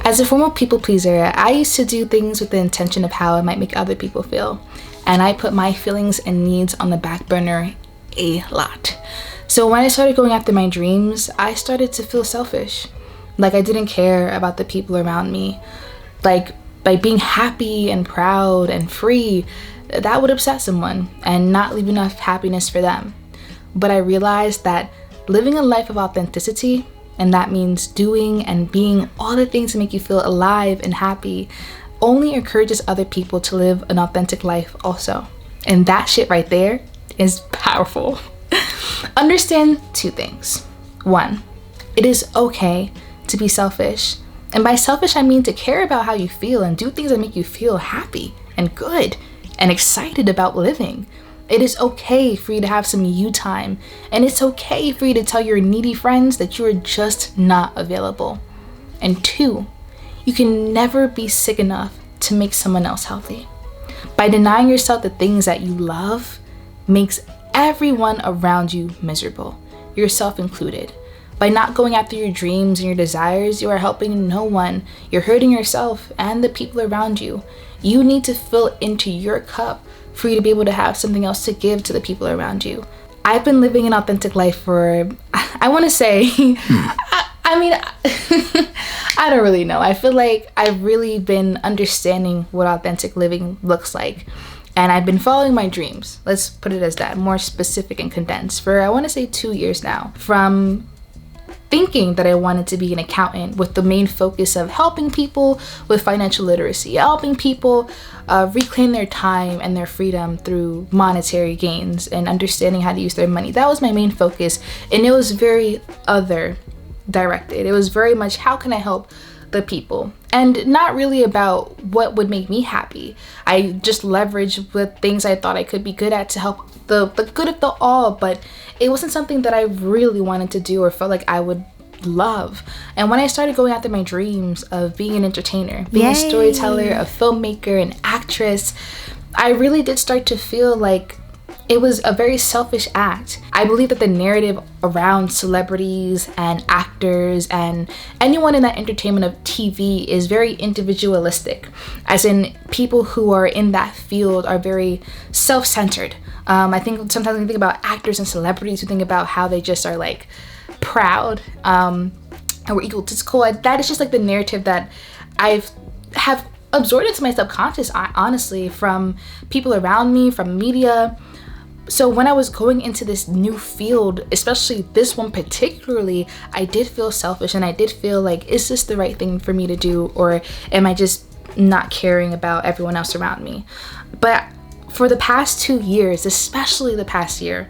As a former people pleaser, I used to do things with the intention of how it might make other people feel. And I put my feelings and needs on the back burner a lot. So when I started going after my dreams, I started to feel selfish. Like I didn't care about the people around me. Like by being happy and proud and free, that would upset someone and not leave enough happiness for them. But I realized that living a life of authenticity, and that means doing and being all the things to make you feel alive and happy, only encourages other people to live an authentic life also. And that shit right there is powerful. Understand two things. One, it is okay to be selfish. And by selfish, I mean to care about how you feel and do things that make you feel happy and good and excited about living. It is okay for you to have some you time, and it's okay for you to tell your needy friends that you are just not available. And two, you can never be sick enough to make someone else healthy. By denying yourself the things that you love makes everyone around you miserable, yourself included. By not going after your dreams and your desires, you are helping no one. You're hurting yourself and the people around you. You need to fill into your cup for you to be able to have something else to give to the people around you. I've been living an authentic life for, I want to say, I mean, I don't really know. I feel like I've really been understanding what authentic living looks like. And I've been following my dreams. Let's put it as that, more specific and condensed, for I want to say 2 years now. From thinking that I wanted to be an accountant with the main focus of helping people with financial literacy, helping people reclaim their time and their freedom through monetary gains and understanding how to use their money. That was my main focus, and it was very other directed. It was very much, how can I help the people? And not really about what would make me happy. I just leveraged with things I thought I could be good at to help the good of the all, but it wasn't something that I really wanted to do or felt like I would love. And when I started going after my dreams of being an entertainer, being a storyteller, a filmmaker, an actress, I really did start to feel like it was a very selfish act. I believe that the narrative around celebrities and actors and anyone in that entertainment of TV is very individualistic, as in people who are in that field are very self-centered. I think sometimes when you think about actors and celebrities, you think about how they just are like proud and we're egotistical. That is just like the narrative that have absorbed into my subconscious, honestly, from people around me, from media. So when I was going into this new field, especially this one particularly, I did feel selfish and I did feel like, is this the right thing for me to do, or am I just not caring about everyone else around me? But for the past 2 years, especially the past year,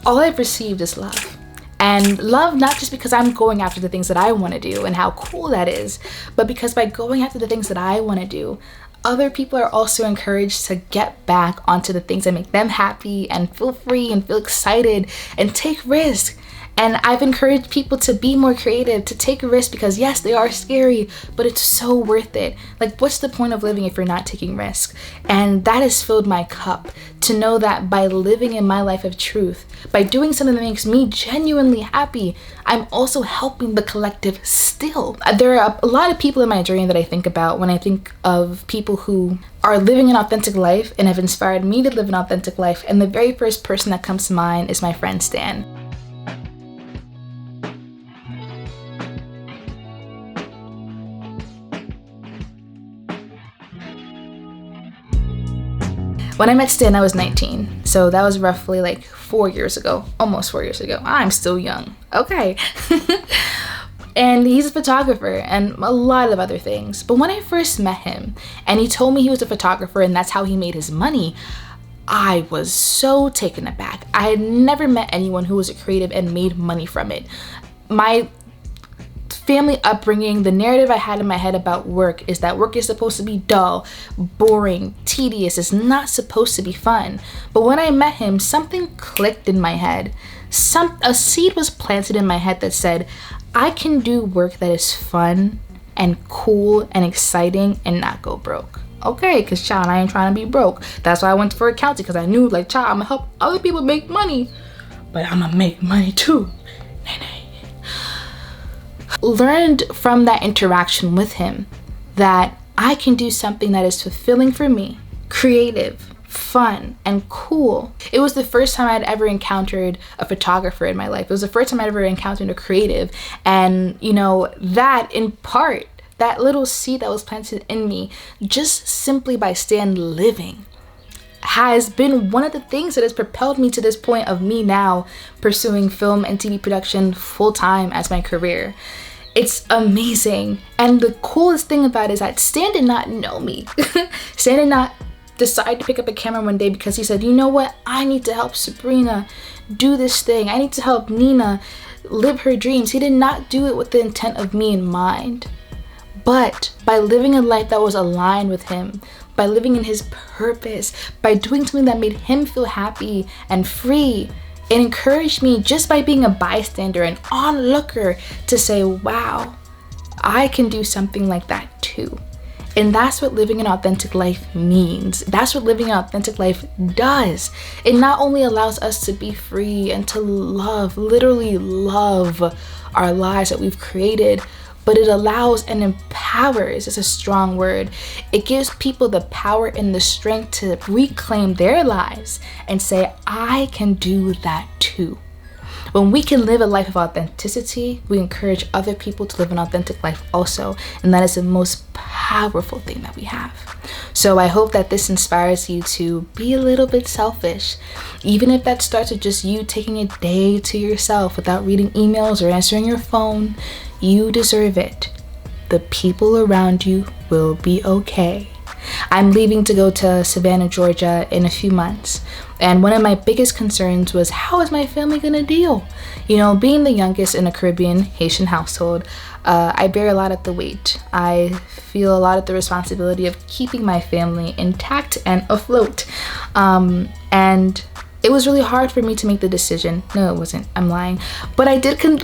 all I've received is love. And love, not just because I'm going after the things that I want to do and how cool that is, but because by going after the things that I want to do, other people are also encouraged to get back onto the things that make them happy and feel free and feel excited and take risks. And I've encouraged people to be more creative, to take a risk, because yes, they are scary, but it's so worth it. Like, what's the point of living if you're not taking risks? And that has filled my cup to know that by living in my life of truth, by doing something that makes me genuinely happy, I'm also helping the collective still. There are a lot of people in my journey that I think about when I think of people who are living an authentic life and have inspired me to live an authentic life. And the very first person that comes to mind is my friend Stan. When I met Stan, I was 19. So that was roughly like 4 years ago, almost 4 years ago. I'm still young. Okay. And he's a photographer and a lot of other things. But when I first met him and he told me he was a photographer and that's how he made his money, I was so taken aback. I had never met anyone who was a creative and made money from it. My family upbringing, the narrative I had in my head about work is that work is supposed to be dull, boring, tedious. It's not supposed to be fun. But when I met him, something clicked in my head. A seed was planted in my head that said, I can do work that is fun and cool and exciting and not go broke. Okay, because child, I ain't trying to be broke. That's why I went for accounting, because I knew like, child, I'm gonna help other people make money, but I'm gonna make money too. learned from that interaction with him that I can do something that is fulfilling for me, creative, fun, and cool. It was the first time I'd ever encountered a photographer in my life. It was the first time I'd ever encountered a creative. And, you know, that in part, that little seed that was planted in me, just simply by staying living, has been one of the things that has propelled me to this point of me now pursuing film and TV production full time as my career. It's amazing. And the coolest thing about it is that Stan did not know me. Stan did not decide to pick up a camera one day because he said, you know what, I need to help Sabrina do this thing. I need to help Nina live her dreams. He did not do it with the intent of me in mind. But by living a life that was aligned with him, by living in his purpose, by doing something that made him feel happy and free, it encouraged me just by being a bystander, an onlooker, to say, wow, I can do something like that too. And that's what living an authentic life means. That's what living an authentic life does. It not only allows us to be free and to love, literally love our lives that we've created, but it allows and empowers, it's a strong word. It gives people the power and the strength to reclaim their lives and say, I can do that too. When we can live a life of authenticity, we encourage other people to live an authentic life also. And that is the most powerful thing that we have. So I hope that this inspires you to be a little bit selfish. Even if that starts with just you taking a day to yourself without reading emails or answering your phone, you deserve it. The people around you will be okay. I'm leaving to go to Savannah, Georgia in a few months. And one of my biggest concerns was, how is my family gonna deal? You know, being the youngest in a Caribbean Haitian household, I bear a lot of the weight. I feel a lot of the responsibility of keeping my family intact and afloat. And it was really hard for me to make the decision. No, it wasn't. I'm lying. But I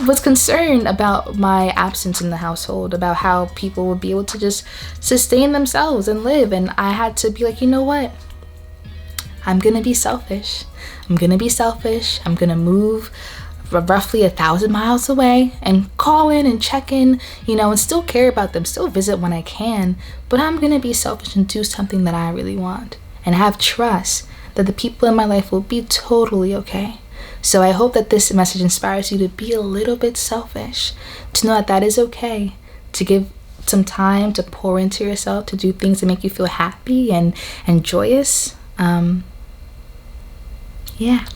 was concerned about my absence in the household, about how people would be able to just sustain themselves and live. And I had to be like, you know what? I'm gonna be selfish. I'm gonna move roughly 1,000 miles away and call in and check in, you know, and still care about them, still visit when I can. But I'm gonna be selfish and do something that I really want and have trust that the people in my life will be totally okay. So I hope that this message inspires you to be a little bit selfish, to know that that is okay, to give some time to pour into yourself, to do things that make you feel happy and joyous. Yeah.